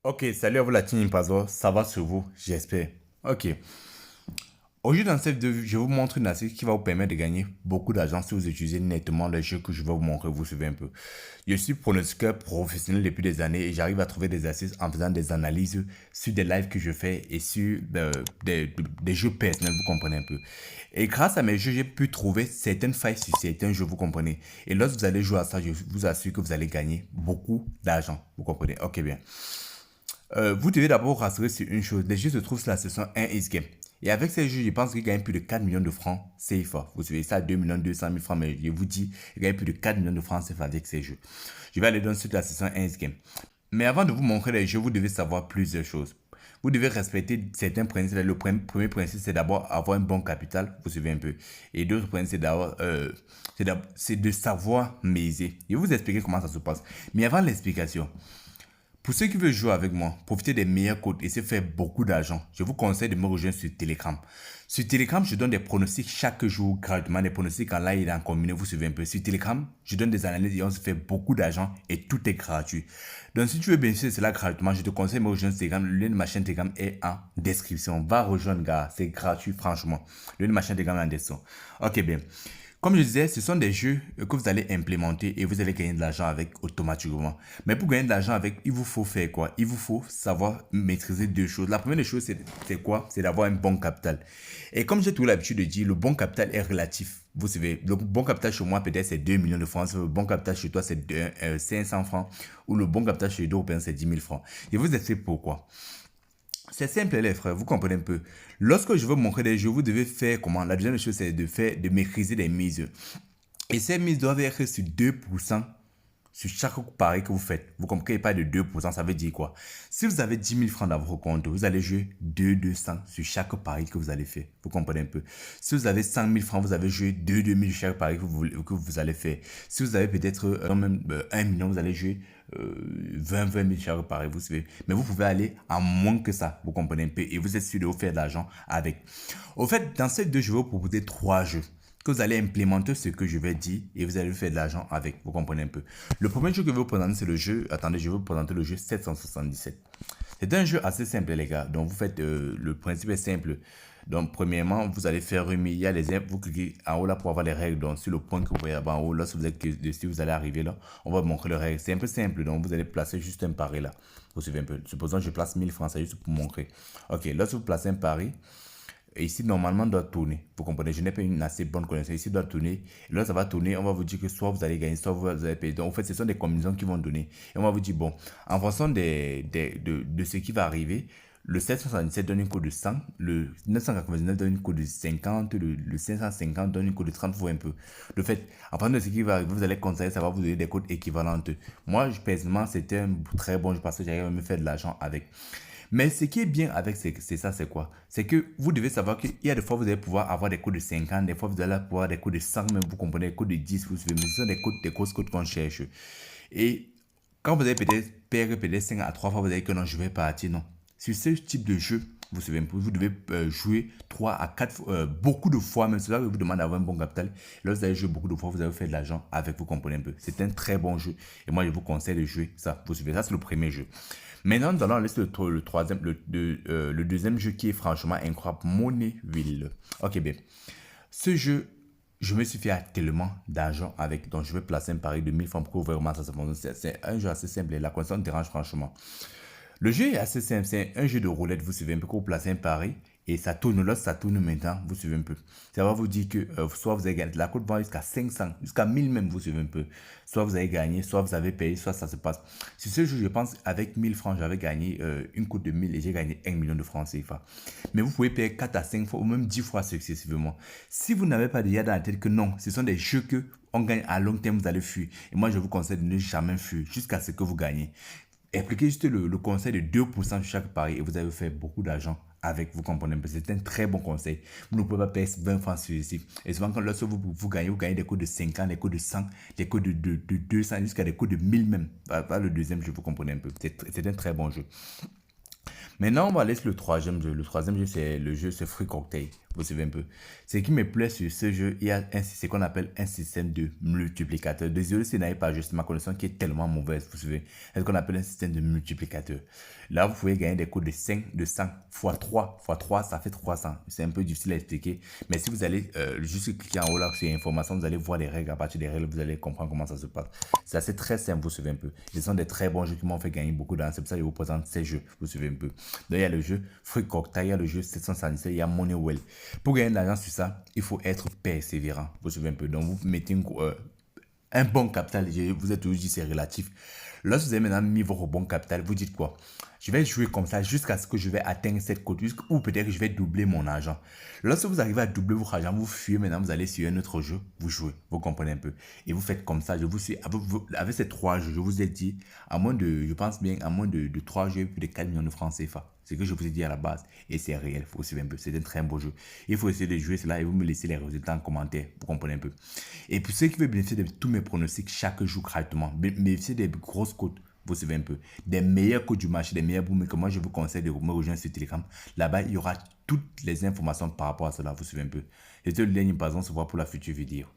Ok, salut à vous la team Pazo, ça va sur vous, j'espère. Ok, aujourd'hui dans cette vidéo, je vous montre une astuce qui va vous permettre de gagner beaucoup d'argent si vous utilisez nettement le jeu que je vais vous montrer, vous suivez un peu. Je suis pronostiqueur professionnel depuis des années et j'arrive à trouver des astuces en faisant des analyses sur des lives que je fais et sur des jeux personnels, vous comprenez un peu. Et grâce à mes jeux, j'ai pu trouver certaines failles sur certains jeux, vous comprenez. Et lorsque vous allez jouer à ça, je vous assure que vous allez gagner beaucoup d'argent, vous comprenez. Ok, bien. Vous devez d'abord rassurer sur une chose. Les jeux se trouvent sur la session 1 Ace Game. Et avec ces jeux, je pense qu'ils gagnent plus de 4 millions de francs CFA. Vous savez, ça 2 millions 200 000 francs, mais je vous dis, ils gagnent plus de 4 millions de francs CFA avec ces jeux. Je vais aller dans sur la session 1 Ace Game. Mais avant de vous montrer les jeux, vous devez savoir plusieurs choses. Vous devez respecter certains principes. Le premier principe, c'est d'abord avoir un bon capital. Vous suivez un peu. Et d'autres principes, c'est de savoir miser. Je vais vous expliquer comment ça se passe. Mais avant l'explication, pour ceux qui veulent jouer avec moi, profiter des meilleurs codes et se faire beaucoup d'argent, je vous conseille de me rejoindre sur Telegram. Sur Telegram, je donne des pronostics chaque jour gratuitement, des pronostics en live et en combiné, vous suivez un peu. Sur Telegram, je donne des analyses et on se fait beaucoup d'argent et tout est gratuit. Donc si tu veux bénéficier de cela gratuitement, je te conseille de me rejoindre sur Telegram. Le lien de ma chaîne Telegram est en description. Va rejoindre, gars, c'est gratuit franchement. Le lien de ma chaîne Telegram est en description. Ok, bien. Comme je disais, ce sont des jeux que vous allez implémenter et vous allez gagner de l'argent avec automatiquement. Mais pour gagner de l'argent avec, il vous faut faire quoi? Il vous faut savoir maîtriser deux choses. La première des choses, c'est quoi? C'est d'avoir un bon capital. Et comme j'ai toujours l'habitude de dire, le bon capital est relatif. Vous savez, le bon capital chez moi, peut-être, c'est 2 millions de francs. Le bon capital chez toi, c'est 500 francs. Ou le bon capital chez d'autres, c'est 10 000 francs. Je vous explique pourquoi. C'est simple les frères, vous comprenez un peu. Lorsque je veux montrer des jeux, vous devez faire comment? La deuxième chose, c'est de maîtriser des mises. Et ces mises doivent être sur 2% sur chaque pari que vous faites. Vous comprenez pas de 2%, ça veut dire quoi? Si vous avez 10 000 francs dans votre compte, vous allez jouer 200 sur chaque pari que vous allez faire. Vous comprenez un peu? Si vous avez 100 000 francs, vous allez jouer 2 000 sur chaque pari que vous allez faire. Si vous avez peut-être même 1 million, vous allez jouer 20 000 chaque pari, vous savez. Mais vous pouvez aller à moins que ça, vous comprenez un peu, et vous êtes sûr de vous faire de l'argent avec. Au fait, dans ces deux, je vais vous proposer trois jeux que vous allez implémenter ce que je vais dire et vous allez faire de l'argent avec. Vous comprenez un peu. Le premier jeu que je vais vous présenter, c'est le jeu. Attendez, je vais vous présenter le jeu 777. C'est un jeu assez simple, les gars. Donc, vous faites. Le principe est simple. Donc, premièrement, vous allez faire remis. Il y a les vous cliquez en haut là pour avoir les règles. Donc, sur le point que vous voyez là-bas en haut, là, si vous êtes dessus, vous allez arriver là. On va vous montrer les règles. C'est un peu simple. Donc, vous allez placer juste un pari là. Vous suivez un peu. Supposons que je place 1000 francs. C'est juste pour montrer. Ok, là, si vous placez un pari. Et ici, normalement, doit tourner. Vous comprenez, je n'ai pas une assez bonne connexion. Ici, doit tourner. Et là, ça va tourner. On va vous dire que soit vous allez gagner, soit vous allez payer. Donc, en fait, ce sont des combinaisons qui vont donner. Et on va vous dire, bon, en fonction de ce qui va arriver, le 777 donne une cote de 100, le 999 donne une cote de 50, le 550 donne une cote de 30, vous voyez un peu. Le fait, en fonction de ce qui va arriver, vous allez conseiller, ça va vous donner des cotes équivalentes. Moi, personnellement, c'était un très bon jeu parce que j'arrive à me faire de l'argent avec. Mais ce qui est bien avec c'est ça, c'est quoi? C'est que vous devez savoir qu'il y a des fois, vous allez pouvoir avoir des codes de 50, des fois, vous allez pouvoir des codes de 100, même vous comprenez, des codes de 10, vous suivez, mais ce sont des codes, des grosses codes qu'on cherche. Et quand vous allez peut-être perdre peut-être 5 à 3 fois, vous allez dire que non, je vais partir, non. Sur ce type de jeu, vous savez, vous devez jouer 3 à 4 fois, beaucoup de fois, même cela vous demande d'avoir un bon capital. Là, vous allez jouer beaucoup de fois, vous allez faire de l'argent avec, vous comprenez un peu. C'est un très bon jeu. Et moi, je vous conseille de jouer ça. Vous suivez, ça, c'est le premier jeu. Maintenant, nous allons laisser le troisième, le deuxième jeu qui est franchement incroyable, Moneyville. Ok, bien. Ce jeu, je me suis fait tellement d'argent avec, donc je vais placer un pari de 1000 francs pour voir comment ça se fonctionne. C'est un jeu assez simple et la console dérange franchement. Le jeu est assez simple, c'est un jeu de roulette, vous suivez un peu, quand vous placez un pari et ça tourne, là ça tourne maintenant, vous suivez un peu. Ça va vous dire que soit vous avez gagné, la cote va jusqu'à 500, jusqu'à 1000 même, vous suivez un peu. Soit vous avez gagné, soit vous avez payé, soit ça se passe. Sur ce jeu, je pense, avec 1000 francs, j'avais gagné une cote de 1000 et j'ai gagné 1 million de francs CFA. Mais vous pouvez payer 4 à 5 fois ou même 10 fois successivement. Si vous n'avez pas déjà dans la tête que non, ce sont des jeux que on gagne à long terme, vous allez fuir. Et moi, je vous conseille de ne jamais fuir jusqu'à ce que vous gagnez. Appliquez juste le conseil de 2% sur chaque pari et vous allez faire beaucoup d'argent avec, vous comprenez. C'est un très bon conseil. Vous ne pouvez pas payer 20 francs sur ici. Et souvent, quand lorsque vous gagnez des coûts de 50, des coûts de 100, des coûts de 200, jusqu'à des coûts de 1000 même. Pas le deuxième jeu, vous comprenez un peu. C'est un très bon jeu. Maintenant, on va aller sur le troisième jeu. Le troisième jeu, c'est le jeu, c'est Free Cocktail. Vous savez un peu. Ce qui me plaît sur ce jeu, il y a ce qu'on appelle un système de multiplicateur. Désolé si vous n'avez pas juste ma connexion qui est tellement mauvaise. Vous savez, c'est ce qu'on appelle un système de multiplicateur. Là, vous pouvez gagner des codes de 5, de 100, fois 3. Fois 3, ça fait 300. C'est un peu difficile à expliquer. Mais si vous allez juste cliquer en haut là sur information, vous allez voir les règles. À partir des règles, vous allez comprendre comment ça se passe. C'est assez très simple, vous savez un peu. Ce sont des très bons jeux qui m'ont fait gagner beaucoup d'argent. C'est pour ça que je vous présente ces jeux. Vous suivez un peu. Donc, il y a le jeu Free Cocktail, il y a le jeu 777, il y a Moneywell. Pour gagner de l'argent sur ça, il faut être persévérant. Vous suivez un peu. Donc, vous mettez un bon capital. Vous êtes toujours dit c'est relatif. Lorsque vous avez maintenant mis votre bon capital, vous dites quoi? Je vais jouer comme ça jusqu'à ce que je vais atteindre cette cote ou peut-être que je vais doubler mon argent. Lorsque vous arrivez à doubler votre argent, vous fuyez maintenant, vous allez sur un autre jeu, vous jouez, vous comprenez un peu. Et vous faites comme ça, je vous suis, avec ces trois jeux, je vous ai dit, à moins de, je pense bien, à moins de 3 jeux, plus de 4 millions de francs CFA. C'est ce que je vous ai dit à la base. Et c'est réel, il faut suivre un peu. C'est un très beau jeu. Il faut essayer de jouer cela et vous me laissez les résultats en commentaire. Vous comprenez un peu. Et pour ceux qui veulent bénéficier de tous mes pronostics chaque jour gratuitement, bénéficier des grosses cotes, vous savez un peu, des meilleurs codes du marché, des meilleurs booms que moi je vous conseille de me rejoindre sur Telegram. Là-bas, il y aura toutes les informations par rapport à cela. Vous suivez un peu. Et le lien, par exemple, se voit pour la future vidéo.